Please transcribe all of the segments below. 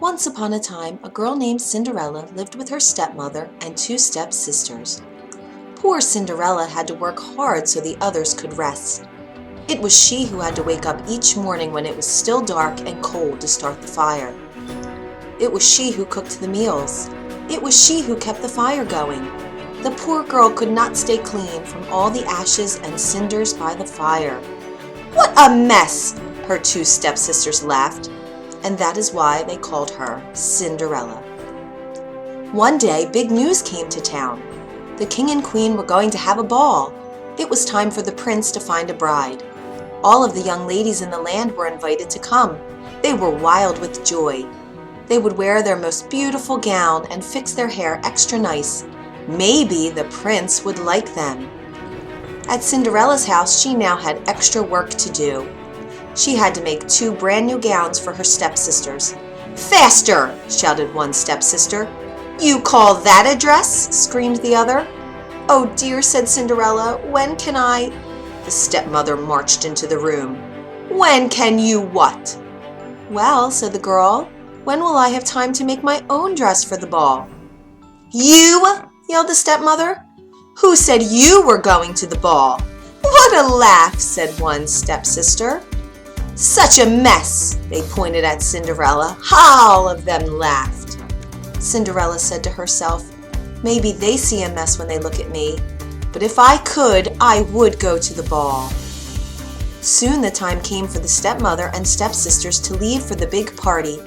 Once upon a time, a girl named Cinderella lived with her stepmother and two stepsisters. Poor Cinderella had to work hard so the others could rest. It was she who had to wake up each morning when it was still dark and cold to start the fire. It was she who cooked the meals. It was she who kept the fire going. The poor girl could not stay clean from all the ashes and cinders by the fire. "What a mess!" her two stepsisters laughed, and that is why they called her Cinderella. One day, big news came to town. The king and queen were going to have a ball. It was time for the prince to find a bride. All of the young ladies in the land were invited to come. They were wild with joy. They would wear their most beautiful gown and fix their hair extra nice. Maybe the prince would like them. At Cinderella's house, she now had extra work to do. She had to make two brand new gowns for her stepsisters. "Faster!" shouted one stepsister. "You call that a dress?" screamed the other. "Oh dear," said Cinderella, "when can I—" The stepmother marched into the room. "When can you what?" "Well," said the girl, "when will I have time to make my own dress for the ball?" "You?" yelled the stepmother. "Who said you were going to the ball?" "What a laugh," said one stepsister. "Such a mess!" They pointed at Cinderella. All of them laughed. Cinderella said to herself, "Maybe they see a mess when they look at me, but if I could, I would go to the ball." Soon the time came for the stepmother and stepsisters to leave for the big party.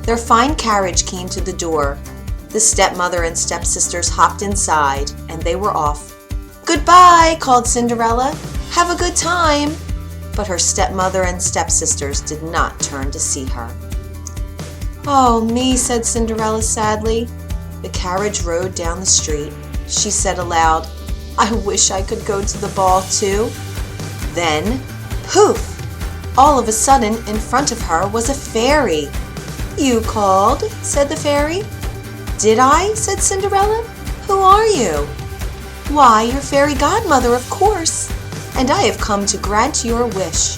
Their fine carriage came to the door. The stepmother and stepsisters hopped inside, and they were off. "Goodbye," called Cinderella. "Have a good time." But her stepmother and stepsisters did not turn to see her. "Oh, me," said Cinderella sadly. The carriage rode down the street. She said aloud, "I wish I could go to the ball too." Then, poof! All of a sudden, in front of her was a fairy. "You called?" said the fairy. "Did I?" said Cinderella. "Who are you?" "Why, your fairy godmother, of course, and I have come to grant your wish."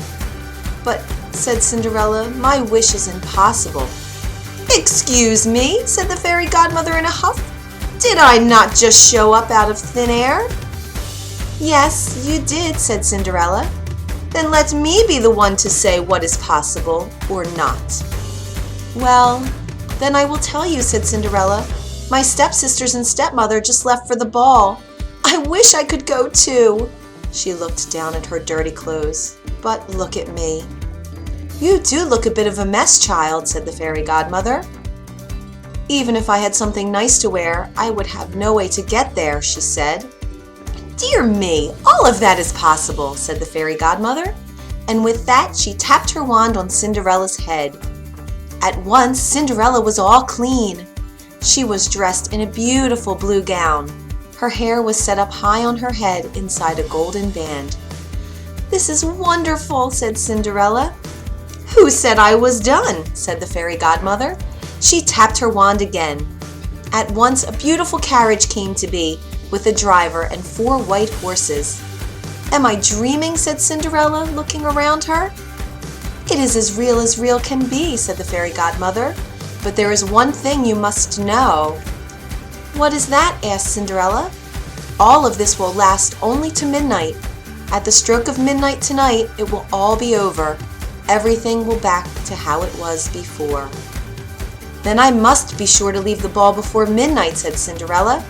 "But," said Cinderella, "my wish is impossible." "Excuse me," said the fairy godmother in a huff. "Did I not just show up out of thin air?" "Yes, you did," said Cinderella. "Then let me be the one to say what is possible or not." "Well, then I will tell you," said Cinderella. "My stepsisters and stepmother just left for the ball. I wish I could go too." She looked down at her dirty clothes. "But look at me." "You do look a bit of a mess, child," said the fairy godmother. "Even if I had something nice to wear, I would have no way to get there," she said. "Dear me, all of that is possible," said the fairy godmother. And with that, she tapped her wand on Cinderella's head. At once, Cinderella was all clean. She was dressed in a beautiful blue gown. Her hair was set up high on her head inside a golden band. "This is wonderful," said Cinderella. "Who said I was done?" said the fairy godmother. She tapped her wand again. At once, a beautiful carriage came to be, with a driver and 4 white horses. "Am I dreaming?" said Cinderella, looking around her. "It is as real can be," said the fairy godmother. "But there is one thing you must know." "What is that?" asked Cinderella. "All of this will last only to midnight. At the stroke of midnight tonight, it will all be over. Everything will back to how it was before." "Then I must be sure to leave the ball before midnight," said Cinderella.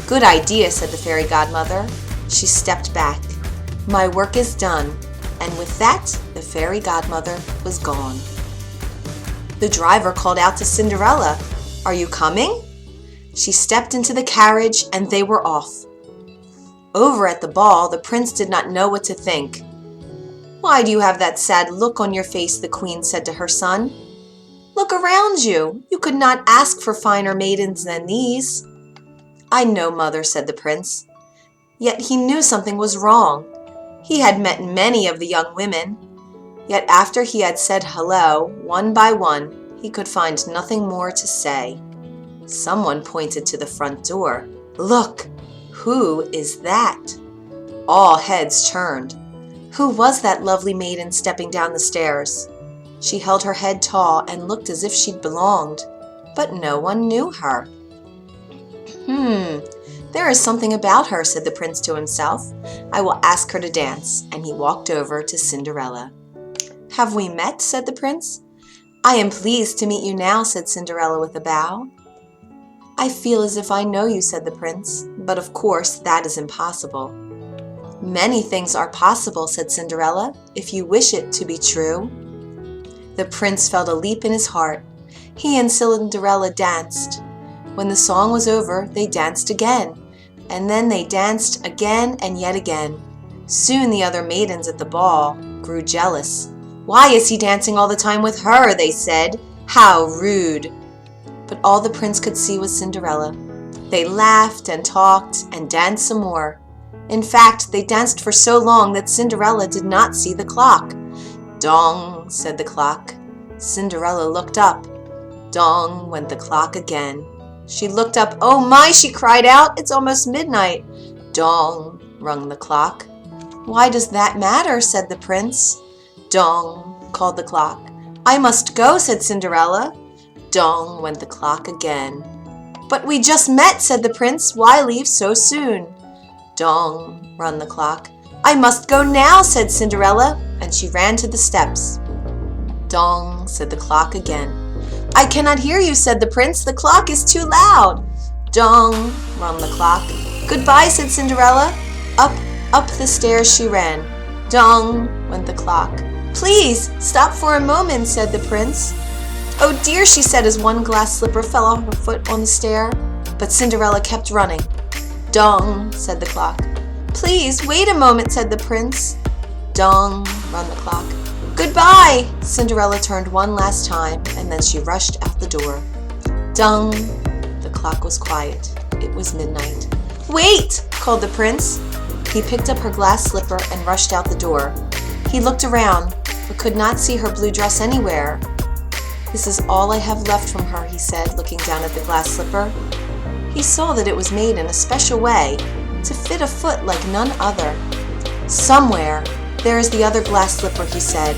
"Good idea," said the fairy godmother. She stepped back. "My work is done." And with that, the fairy godmother was gone. The driver called out to Cinderella, "Are you coming?" She stepped into the carriage, and they were off. Over at the ball, the prince did not know what to think. "Why do you have that sad look on your face?" the queen said to her son. "Look around you. You could not ask for finer maidens than these." "I know, mother," said the prince. Yet he knew something was wrong. He had met many of the young women. Yet after he had said hello, one by one, he could find nothing more to say. Someone pointed to the front door. "Look! Who is that?" All heads turned. Who was that lovely maiden stepping down the stairs? She held her head tall and looked as if she'd belonged, but no one knew her. There is something about her, said the prince to himself. I will ask her to dance, and he walked over to Cinderella. Have we met? Said the prince. I am pleased to meet you now, said Cinderella with a bow. I feel as if I know you, said the prince, but of course that is impossible. Many things are possible, said Cinderella, if you wish it to be true. The prince felt a leap in his heart. He and Cinderella danced. When the song was over, they danced again, and then they danced again and yet again. Soon the other maidens at the ball grew jealous. Why is he dancing all the time with her? They said. How rude! But all the prince could see was Cinderella. They laughed and talked and danced some more. In fact, they danced for so long that Cinderella did not see the clock. Dong, said the clock. Cinderella looked up. Dong went the clock again. She looked up. Oh my, she cried out. It's almost midnight. Dong, rung the clock. Why does that matter? Said the prince. Dong, called the clock. I must go, said Cinderella. Dong went the clock again. But we just met, said the prince. Why leave so soon? Dong, rung the clock. I must go now, said Cinderella, and she ran to the steps. Dong, said the clock again. I cannot hear you, said the prince. The clock is too loud. Dong, rung the clock. Goodbye, said Cinderella. Up the stairs she ran. Dong, went the clock. Please, stop for a moment, said the prince. Oh dear, she said as one glass slipper fell off her foot on the stair. But Cinderella kept running. Dong, said the clock. Please, wait a moment, said the prince. Dong, rung the clock. Goodbye! Cinderella turned one last time, and then she rushed out the door. Dong! The clock was quiet. It was midnight. Wait! Called the prince. He picked up her glass slipper and rushed out the door. He looked around, but could not see her blue dress anywhere. This is all I have left from her, he said, looking down at the glass slipper. He saw that it was made in a special way, to fit a foot like none other. Somewhere, there is the other glass slipper, he said,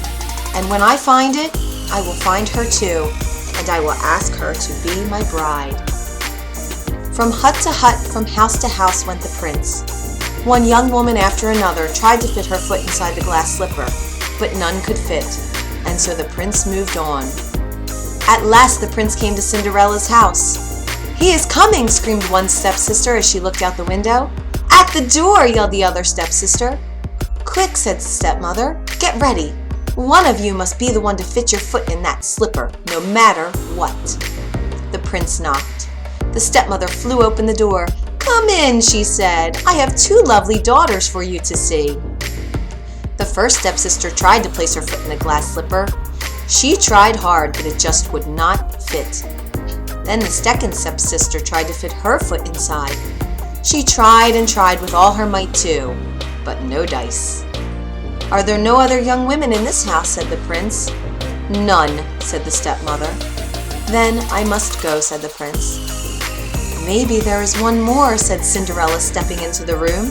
and when I find it, I will find her too, and I will ask her to be my bride. From hut to hut, from house to house went the prince. One young woman after another tried to fit her foot inside the glass slipper, but none could fit, and so the prince moved on. At last the prince came to Cinderella's house. He is coming, screamed one stepsister as she looked out the window. At the door, yelled the other stepsister. Quick, said the stepmother, get ready. One of you must be the one to fit your foot in that slipper, no matter what. The prince knocked. The stepmother flew open the door. Come in, she said. I have two lovely daughters for you to see. The first stepsister tried to place her foot in the glass slipper. She tried hard, but it just would not fit. Then the second stepsister tried to fit her foot inside. She tried and tried with all her might too, but no dice. Are there no other young women in this house? Said the prince. None, said the stepmother. Then I must go, said the prince. Maybe there is one more, said Cinderella, stepping into the room.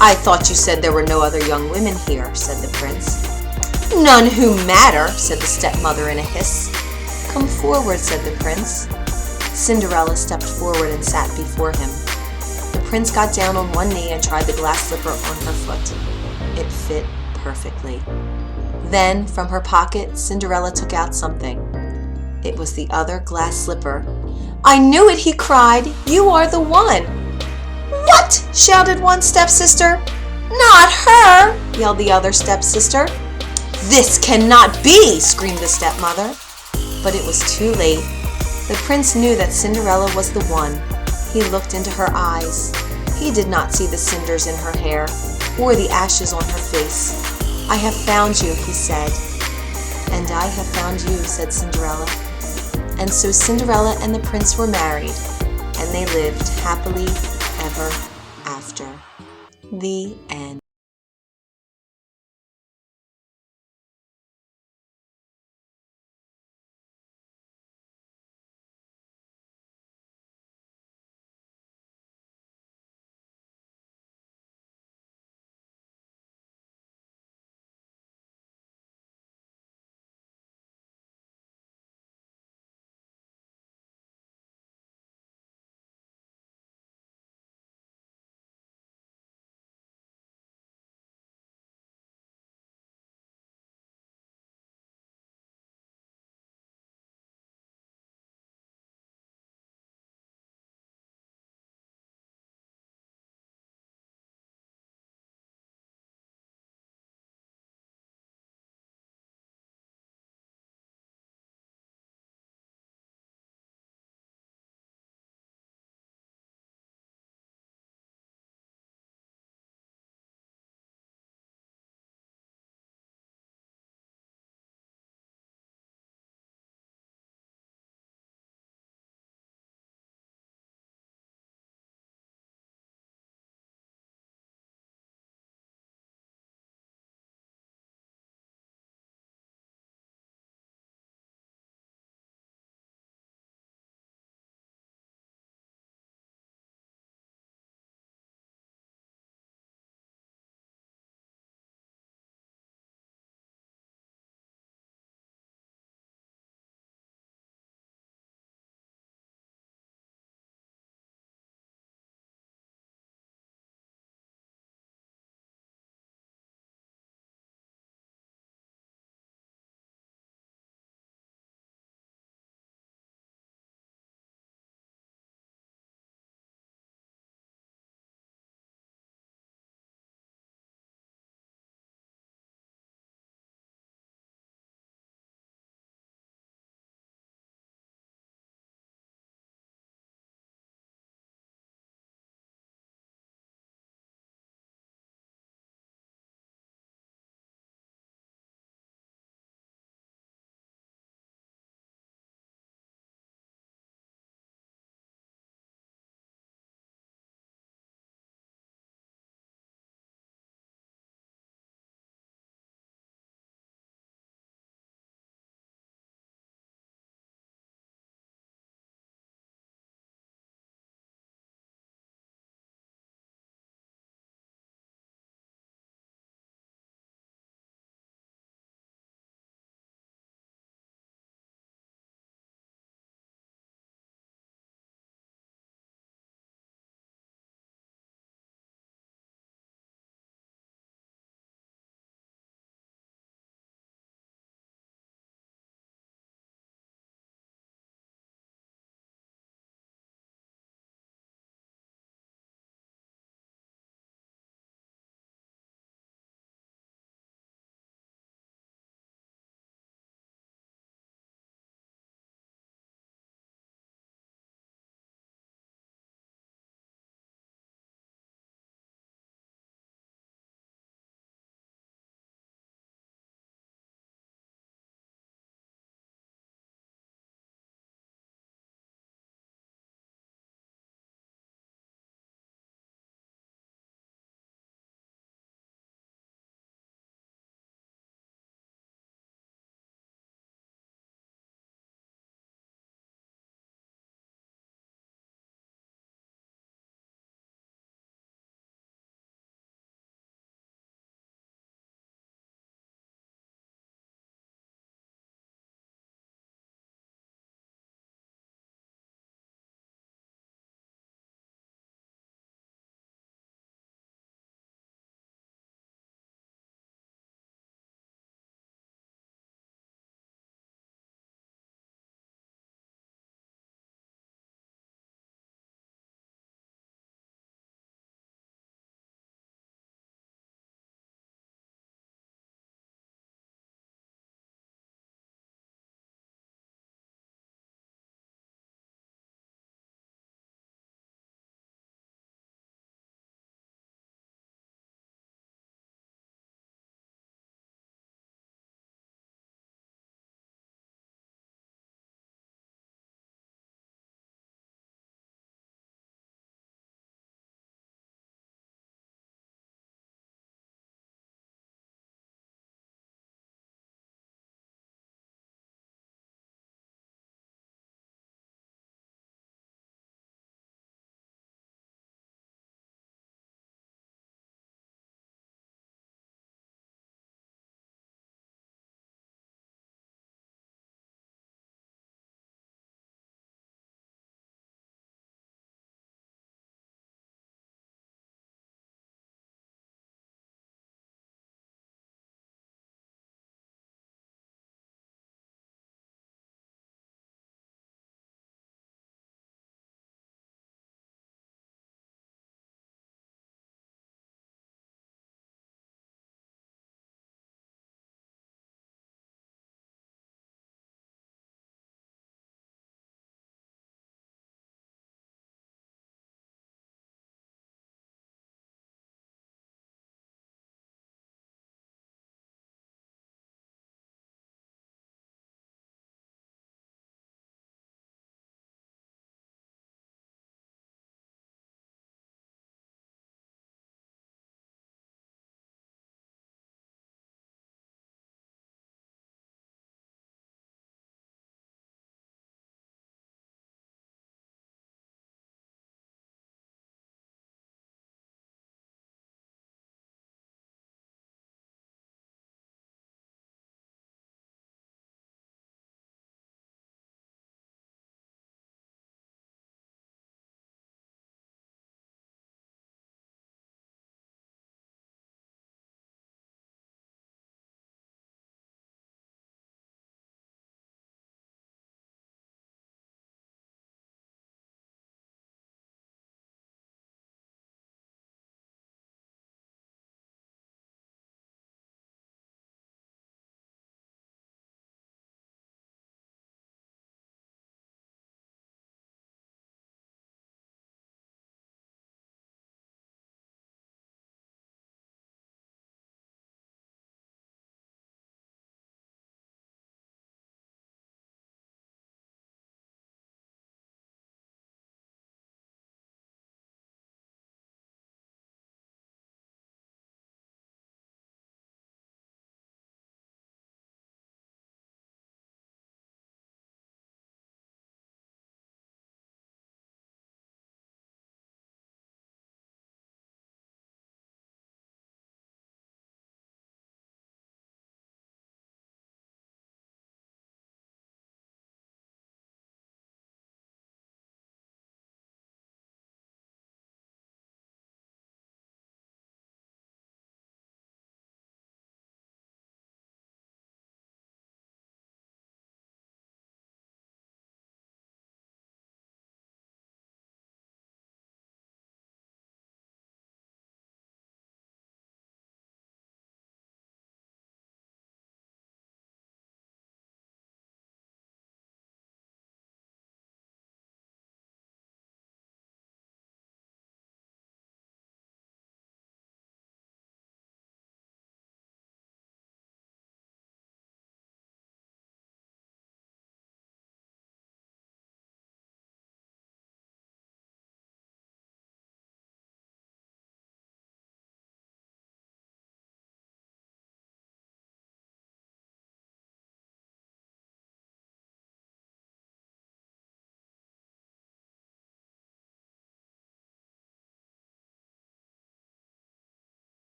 I thought you said there were no other young women here, said the prince. None who matter, said the stepmother in a hiss. Come forward, said the prince. Cinderella stepped forward and sat before him. The prince got down on one knee and tried the glass slipper on her foot. It fit perfectly. Then, from her pocket, Cinderella took out something. It was the other glass slipper. I knew it, he cried. You are the one. What? Shouted one stepsister. Not her, yelled the other stepsister. This cannot be, screamed the stepmother. But it was too late. The prince knew that Cinderella was the one. He looked into her eyes. He did not see the cinders in her hair or the ashes on her face. I have found you, he said. And I have found you, said Cinderella. And so Cinderella and the prince were married, and they lived happily ever after. The end.